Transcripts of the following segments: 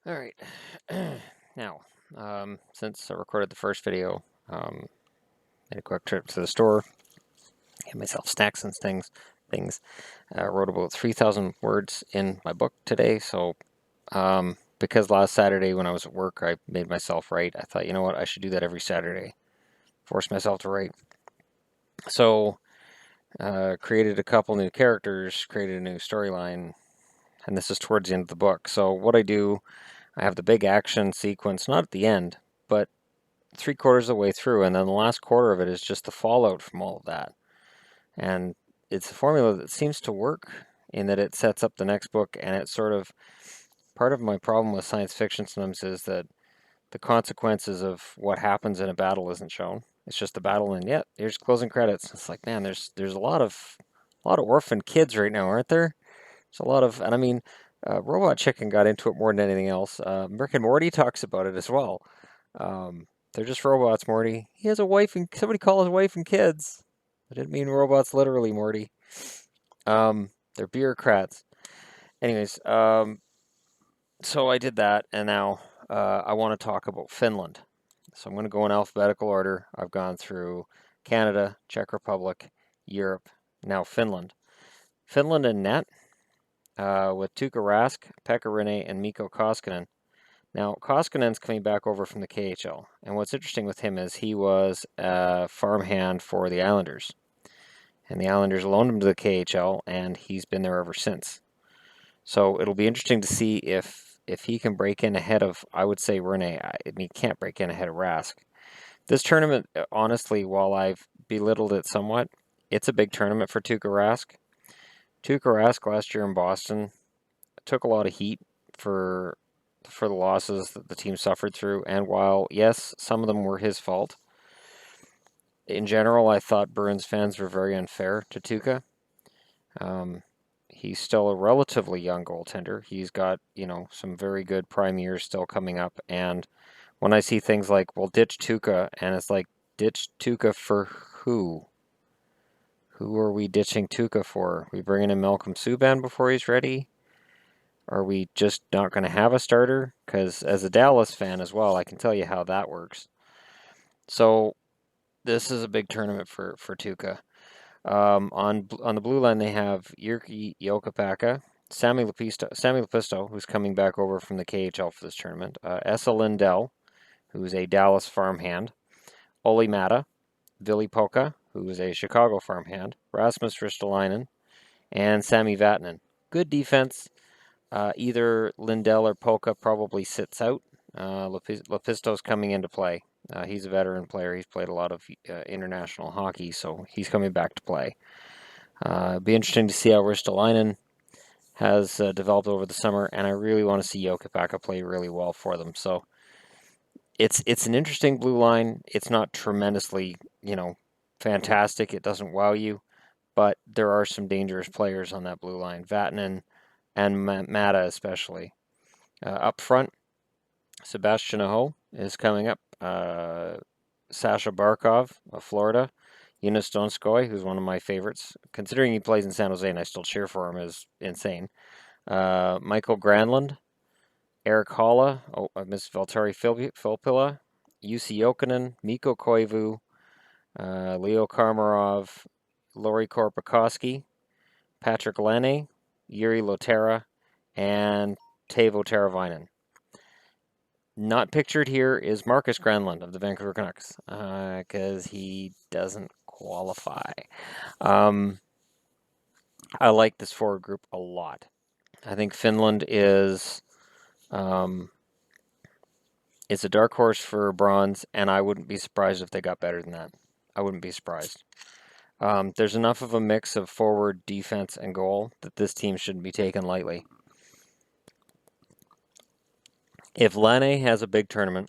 All right. Now, since I recorded the first video, made a quick trip to the store, get myself snacks and things. Wrote about 3,000 words in my book today. So, because last Saturday when I was at work, I made myself write. I thought, you know what, I should do that every Saturday. Force myself to write. So, created a couple new characters, created a new storyline, and this is towards the end of the book. So, what I do, I have the big action sequence, not at the end, but 3/4 of the way through, and then the last quarter of it is just the fallout from all of that. And it's a formula that seems to work in that it sets up the next book, and it's sort of part of my problem with science fiction sometimes is that the consequences of what happens in a battle isn't shown. It's just the battle, and yeah, here's closing credits. It's like, man, there's a lot of orphan kids right now, aren't there? There's a lot of, and I mean, Robot Chicken got into it more than anything else. Rick and Morty talks about it as well. They're just robots, Morty. He has a wife and somebody call his wife and kids. I didn't mean robots literally, Morty. They're bureaucrats. Anyways, so I did that, and now I want to talk about Finland. So I'm going to go in alphabetical order. I've gone through Canada, Czech Republic, Europe, now Finland. Finland in net with Tuukka Rask, Pekka Rinne, and Mikko Koskinen. Now, Koskinen's coming back over from the KHL, and what's interesting with him is he was a farmhand for the Islanders, and the Islanders loaned him to the KHL, and he's been there ever since. So it'll be interesting to see if he can break in ahead of, I would say, Rinne. I mean, he can't break in ahead of Rask. This tournament, honestly, while I've belittled it somewhat, it's a big tournament for Tuukka Rask. Tuukka Rask last year in Boston took a lot of heat for the losses that the team suffered through. And while, yes, some of them were his fault, in general, I thought Bruins fans were very unfair to Tuukka. He's still a relatively young goaltender. He's got, some very good prime years still coming up. And when I see things like, well, ditch Tuukka, and it's like, ditch Tuukka for who? Who are we ditching Tuukka for? Are we bringing in Malcolm Subban before he's ready? Are we just not going to have a starter? Because as a Dallas fan as well, I can tell you how that works. So this is a big tournament for Tuukka. On the blue line, they have Jyrki Jokipaka, Sammy Lepisto, who's coming back over from the KHL for this tournament, Esa Lindell, who's a Dallas farmhand, Olli Mata, Ville Poka, who is a Chicago farmhand, Rasmus Ristolainen, and Sami Vatanen. Good defense. Either Lindell or Poka probably sits out. Lepisto's coming into play. He's a veteran player. He's played a lot of international hockey, so he's coming back to play. It'd be interesting to see how Ristolainen has developed over the summer, and I really want to see Jokipaka play really well for them. So it's an interesting blue line. It's not tremendously, fantastic. It doesn't wow you, but there are some dangerous players on that blue line. Vatanen and Mata especially. Up front, Sebastian Aho is coming up. Sasha Barkov of Florida. Jonas Donskoy, who's one of my favorites. Considering he plays in San Jose and I still cheer for him, is insane. Michael Granlund. Eric Halla. Oh, I missed Valtteri Filppula. Jussi Jokinen. Mikko Koivu. Leo Karmarov. Lori Korpikoski. Patrick Laine. Yuri Lotera. And Teuvo Teravainen. Not pictured here is Marcus Granlund of the Vancouver Canucks, because he doesn't qualify. I like this forward group a lot. I think Finland is a dark horse for bronze, and I wouldn't be surprised if they got better than that. I wouldn't be surprised. There's enough of a mix of forward, defense, and goal that this team shouldn't be taken lightly. If Laine has a big tournament,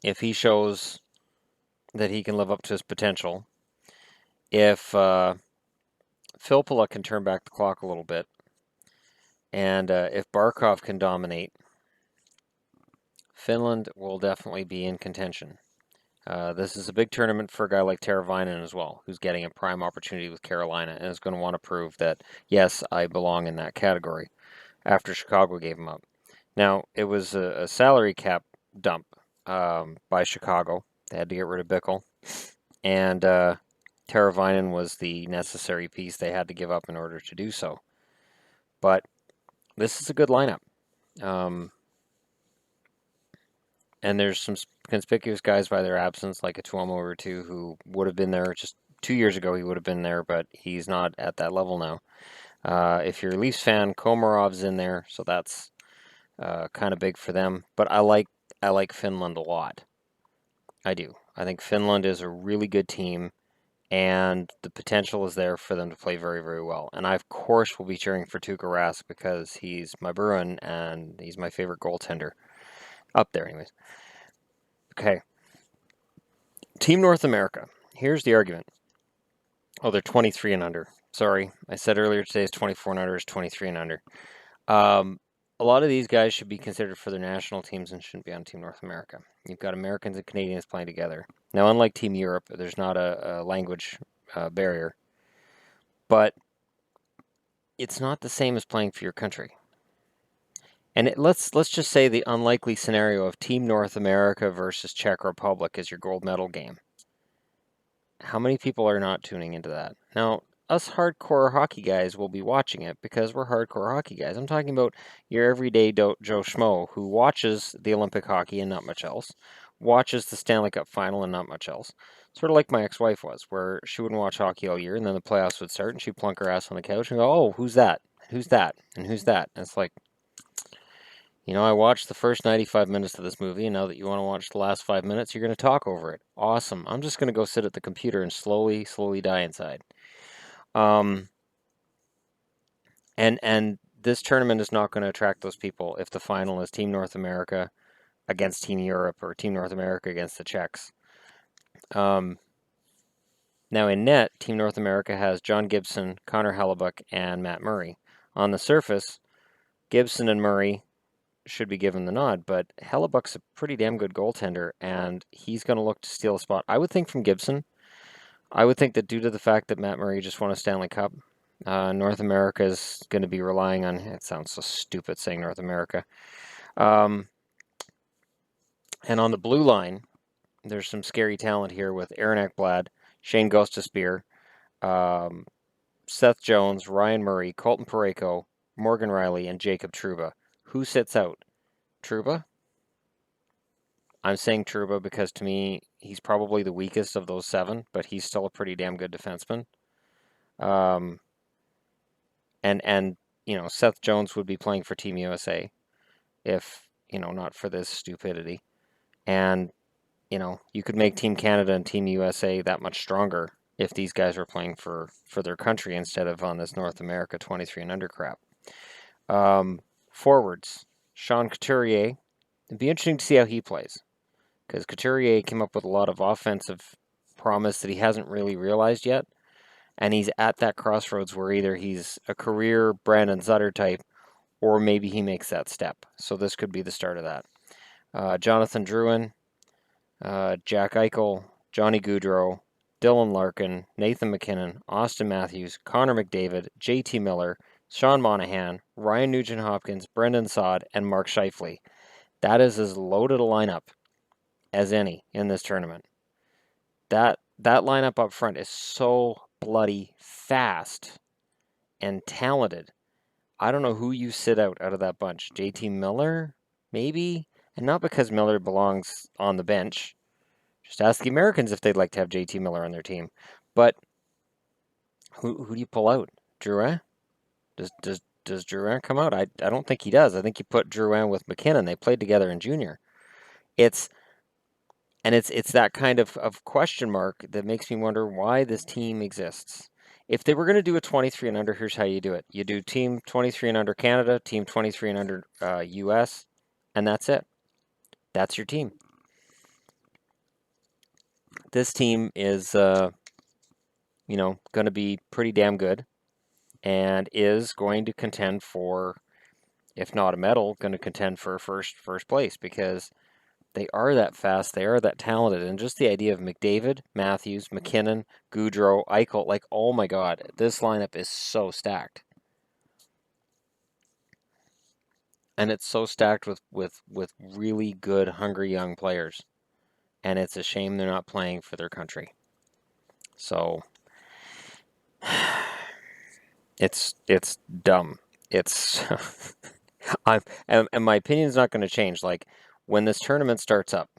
if he shows that he can live up to his potential, if Filppula can turn back the clock a little bit, and if Barkov can dominate, Finland will definitely be in contention. This is a big tournament for a guy like Teravainen as well, who's getting a prime opportunity with Carolina and is going to want to prove that, yes, I belong in that category after Chicago gave him up. Now, it was a salary cap dump by Chicago. They had to get rid of Bickle. And Teravainen was the necessary piece they had to give up in order to do so. But this is a good lineup. And there's some conspicuous guys by their absence, like a Tuomo or two, who would have been there just 2 years ago. He would have been there, but he's not at that level now. If you're a Leafs fan, Komarov's in there, so that's kind of big for them. But I like Finland a lot. I do. I think Finland is a really good team, and the potential is there for them to play very, very well. And I, of course, will be cheering for Tuukka Rask because he's my Bruin and he's my favorite goaltender. Up there, anyways. Okay. Team North America. Here's the argument. Oh, they're 23 and under. Sorry. I said earlier today is 24 and under, is 23 and under. A lot of these guys should be considered for their national teams and shouldn't be on Team North America. You've got Americans and Canadians playing together. Now, unlike Team Europe, there's not a language barrier, but it's not the same as playing for your country. And let's just say the unlikely scenario of Team North America versus Czech Republic is your gold medal game. How many people are not tuning into that? Now, us hardcore hockey guys will be watching it because we're hardcore hockey guys. I'm talking about your everyday Joe Schmo who watches the Olympic hockey and not much else, watches the Stanley Cup final and not much else. Sort of like my ex-wife was, where she wouldn't watch hockey all year, and then the playoffs would start, and she'd plunk her ass on the couch and go, "Oh, who's that? Who's that? And who's that?" And it's like, I watched the first 95 minutes of this movie, and now that you want to watch the last 5 minutes, you're going to talk over it. Awesome. I'm just going to go sit at the computer and slowly, slowly die inside. And this tournament is not going to attract those people if the final is Team North America against Team Europe or Team North America against the Czechs. Now in net, Team North America has John Gibson, Connor Hellebuck, and Matt Murray. On the surface, Gibson and Murray should be given the nod, but Hellebuck's a pretty damn good goaltender, and he's going to look to steal a spot. I would think from Gibson. I would think that due to the fact that Matt Murray just won a Stanley Cup, North America is going to be relying on. It sounds so stupid saying North America. And on the blue line, there's some scary talent here with Aaron Ekblad, Shane Gostisbehere, Seth Jones, Ryan Murray, Colton Parayko, Morgan Riley, and Jacob Trouba. Who sits out? Trouba? I'm saying Trouba because to me, he's probably the weakest of those seven, but he's still a pretty damn good defenseman. And Seth Jones would be playing for Team USA if, not for this stupidity. And, you could make Team Canada and Team USA that much stronger if these guys were playing for their country instead of on this North America 23 and under crap. Forwards, Sean Couturier. It'd be interesting to see how he plays because Couturier came up with a lot of offensive promise that he hasn't really realized yet. And he's at that crossroads where either he's a career Brandon Sutter type or maybe he makes that step. So this could be the start of that. Jonathan Drouin, Jack Eichel, Johnny Gaudreau, Dylan Larkin, Nathan McKinnon, Austin Matthews, Connor McDavid, JT Miller, Sean Monahan, Ryan Nugent-Hopkins, Brendan Saad, and Mark Scheifele. That is as loaded a lineup as any in this tournament. That lineup up front is so bloody fast and talented. I don't know who you sit out of that bunch. JT Miller, maybe? And not because Miller belongs on the bench. Just ask the Americans if they'd like to have JT Miller on their team. But who do you pull out? Drouin? Does Drouin come out? I don't think he does. I think you put Drouin with McKinnon. They played together in junior. It's that kind of question mark that makes me wonder why this team exists. If they were going to do a 23 and under, here's how you do it. You do team 23 and under Canada, team 23 and under US, and that's it. That's your team. This team is, going to be pretty damn good and is going to contend for, if not a medal, going to contend for first place because they are that fast, they are that talented, and just the idea of McDavid, Matthews, McKinnon, Gaudreau, Eichel, like, oh my god, this lineup is so stacked. And it's so stacked with really good, hungry young players. And it's a shame they're not playing for their country. So it's dumb. It's and my opinion is not going to change. Like when this tournament starts up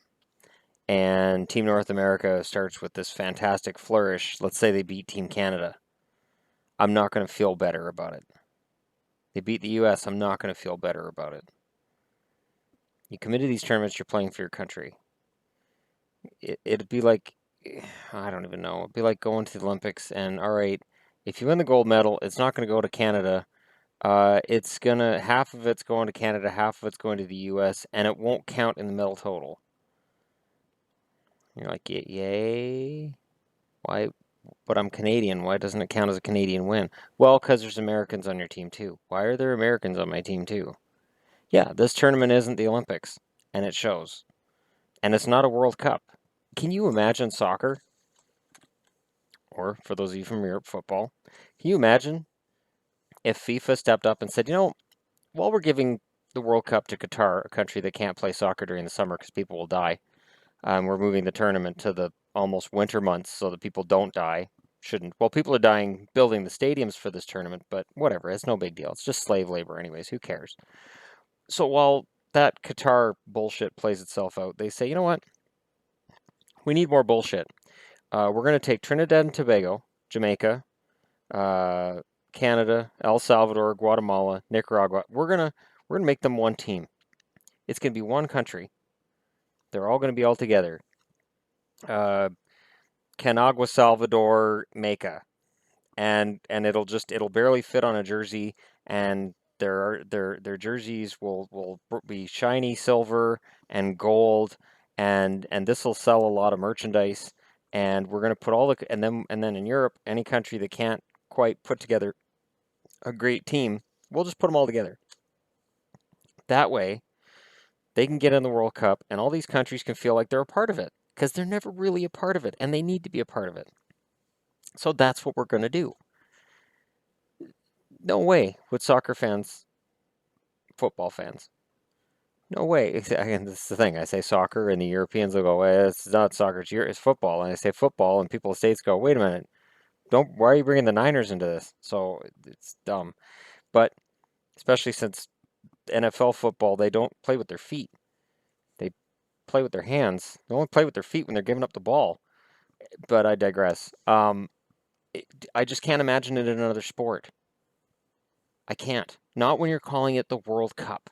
and Team North America starts with this fantastic flourish, let's say they beat Team Canada, I'm not going to feel better about it. They beat the US, I'm not going to feel better about it. You come into these tournaments, you're playing for your country. It'd be like, I don't even know. It'd be like going to the Olympics and, all right, if you win the gold medal, it's not going to go to Canada. It's gonna, half of it's going to Canada, half of it's going to the US, and it won't count in the medal total. You're like, yay? Why? But I'm Canadian. Why doesn't it count as a Canadian win? Well, because there's Americans on your team too. Why are there Americans on my team too? Yeah, this tournament isn't the Olympics, and it shows. And it's not a World Cup. Can you imagine soccer? Or, for those of you from Europe, football. Can you imagine if FIFA stepped up and said, you know, while we're giving the World Cup to Qatar, a country that can't play soccer during the summer because people will die, we're moving the tournament to the almost winter months so that people don't die. Shouldn't. Well, people are dying building the stadiums for this tournament, but whatever. It's no big deal. It's just slave labor, anyways. Who cares? So while that Qatar bullshit plays itself out, they say, you know what? We need more bullshit. We're going to take Trinidad and Tobago, Jamaica, uh, Canada, El Salvador, Guatemala, Nicaragua. We're gonna make them one team. It's gonna be one country. They're all gonna be all together. Uh, Canagua, Salvador, Meca, and it'll barely fit on a jersey, and their jerseys will be shiny silver and gold, and this will sell a lot of merchandise. And we're gonna put all the and then in Europe, any country that can't quite put together a great team, we'll just put them all together. That way, they can get in the World Cup, and all these countries can feel like they're a part of it because they're never really a part of it, and they need to be a part of it. So that's what we're going to do. No way would soccer fans, football fans, no way. And this is the thing. I say soccer, and the Europeans will go, well, it's not soccer, it's football. And I say football, and people in the States go, wait a minute, why are you bringing the Niners into this? So it's dumb. But especially since NFL football, they don't play with their feet. They play with their hands. They only play with their feet when they're giving up the ball. But I digress. I just can't imagine it in another sport. I can't. Not when you're calling it the World Cup.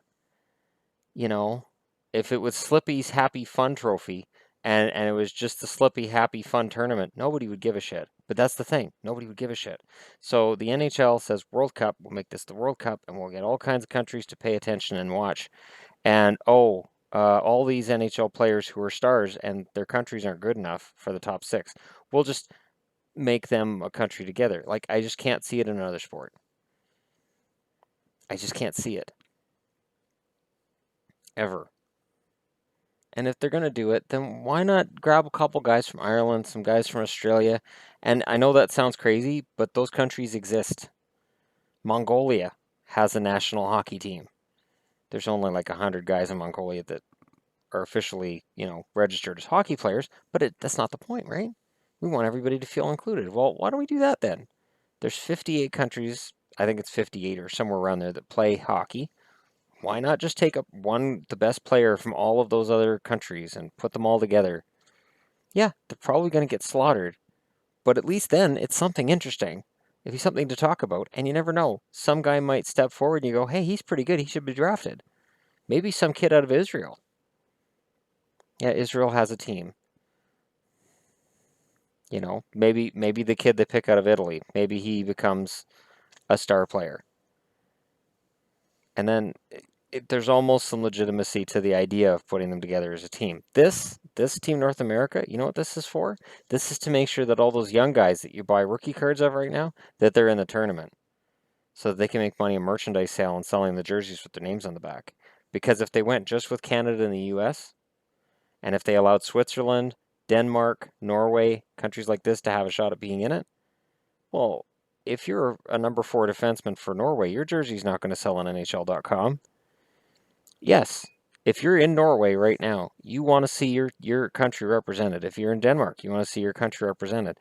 You know, if it was Slippy's Happy Fun Trophy and it was just the Slippy Happy Fun Tournament, nobody would give a shit. But that's the thing. Nobody would give a shit. So the NHL says World Cup, we'll make this the World Cup, and we'll get all kinds of countries to pay attention and watch. And all these NHL players who are stars and their countries aren't good enough for the top six, we'll just make them a country together. Like, I just can't see it in another sport. I just can't see it. Ever. And if they're going to do it, then why not grab a couple guys from Ireland, some guys from Australia? And I know that sounds crazy, but those countries exist. Mongolia has a national hockey team. There's only like 100 guys in Mongolia that are officially, registered as hockey players, but that's not the point, right? We want everybody to feel included. Well, why don't we do that then? There's 58 countries, I think it's 58 or somewhere around there, that play hockey. Why not just take up the best player from all of those other countries and put them all together? Yeah, they're probably going to get slaughtered, but at least then it's something interesting. It'd be something to talk about, and you never know. Some guy might step forward and you go, hey, he's pretty good, he should be drafted. Maybe some kid out of Israel. Yeah, Israel has a team. Maybe the kid they pick out of Italy, maybe he becomes a star player. And then there's almost some legitimacy to the idea of putting them together as a team. This Team North America, you know what this is for? This is to make sure that all those young guys that you buy rookie cards of right now, that they're in the tournament. So that they can make money in merchandise sale and selling the jerseys with their names on the back. Because if they went just with Canada and the US, and if they allowed Switzerland, Denmark, Norway, countries like this to have a shot at being in it, well, if you're a number 4 defenseman for Norway, your jersey's not going to sell on NHL.com. Yes, if you're in Norway right now, you want to see your country represented. If you're in Denmark, you want to see your country represented.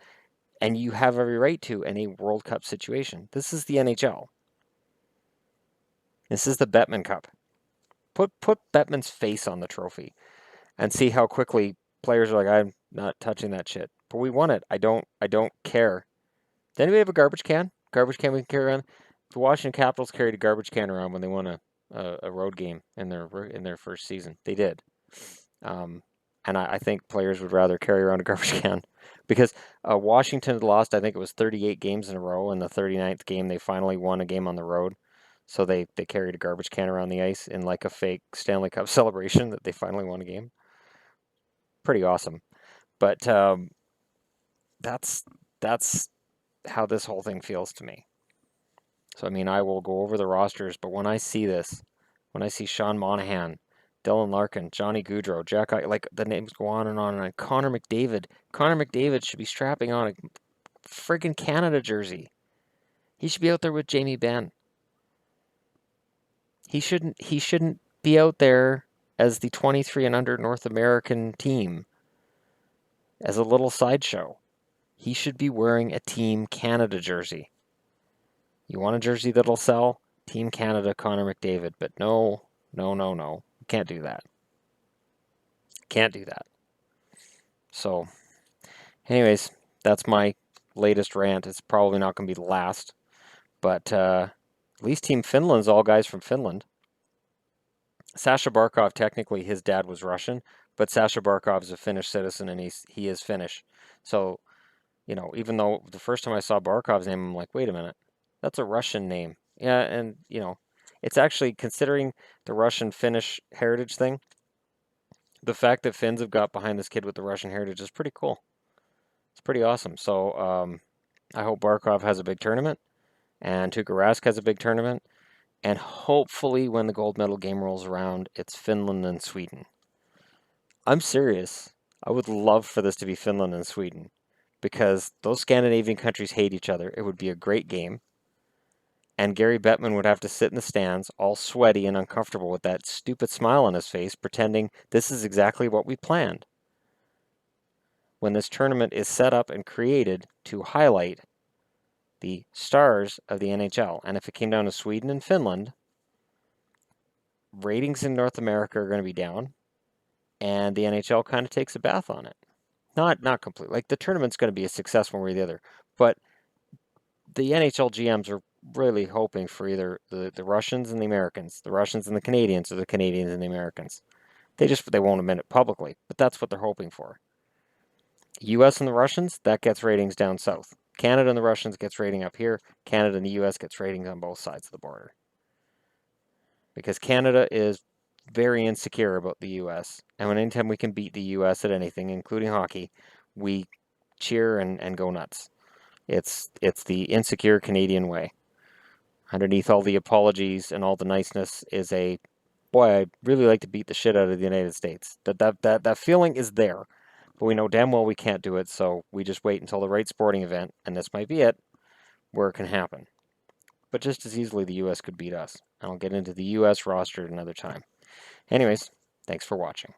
And you have every right to in a World Cup situation. This is the NHL. This is the Bettman Cup. Put Bettman's face on the trophy and see how quickly players are like, I'm not touching that shit. But we won it. I don't care. Does anybody have a garbage can? Garbage can we can carry around? The Washington Capitals carried a garbage can around when they won a road game in their first season. They did. Um, and I think players would rather carry around a garbage can because Washington had lost, I think it was 38 games in a row. In the 39th game, they finally won a game on the road. So they carried a garbage can around the ice in like a fake Stanley Cup celebration that they finally won a game. Pretty awesome. But that's that's how this whole thing feels to me. So I mean, I will go over the rosters, but when I see this, when I see Sean Monahan, Dylan Larkin, Johnny Gaudreau, like the names go on and on and on. Connor McDavid. Connor McDavid should be strapping on a friggin' Canada jersey. He should be out there with Jamie Benn. He shouldn't be out there as the 23 and under North American team as a little sideshow. He should be wearing a Team Canada jersey. You want a jersey that'll sell? Team Canada, Connor McDavid. But no, no, no, no. Can't do that. Can't do that. So, anyways, that's my latest rant. It's probably not going to be the last. But at least Team Finland's all guys from Finland. Sasha Barkov, technically, his dad was Russian, but Sasha Barkov is a Finnish citizen and he is Finnish. So, even though the first time I saw Barkov's name, I'm like, wait a minute, that's a Russian name. Yeah, and, it's actually, considering the Russian-Finnish heritage thing, the fact that Finns have got behind this kid with the Russian heritage is pretty cool. It's pretty awesome. So I hope Barkov has a big tournament, and Tuukka Rask has a big tournament, and hopefully when the gold medal game rolls around, it's Finland and Sweden. I'm serious. I would love for this to be Finland and Sweden, because those Scandinavian countries hate each other. It would be a great game. And Gary Bettman would have to sit in the stands, all sweaty and uncomfortable with that stupid smile on his face, pretending this is exactly what we planned. When this tournament is set up and created to highlight the stars of the NHL. And if it came down to Sweden and Finland, ratings in North America are going to be down, and the NHL kind of takes a bath on it. Not completely. Like, the tournament's going to be a success one way or the other, but the NHL GMs are really hoping for either the Russians and the Americans, the Russians and the Canadians, or the Canadians and the Americans. They won't admit it publicly, but that's what they're hoping for. U.S. and the Russians, that gets ratings down south. Canada and the Russians gets rating up here. Canada and the U.S. gets ratings on both sides of the border. Because Canada is very insecure about the U.S. And anytime we can beat the U.S. at anything, including hockey, we cheer and go nuts. It's the insecure Canadian way. Underneath all the apologies and all the niceness is a, boy, I'd really like to beat the shit out of the United States. That feeling is there. But we know damn well we can't do it, so we just wait until the right sporting event, and this might be it, where it can happen. But just as easily the U.S. could beat us. I'll get into the U.S. roster at another time. Anyways, thanks for watching.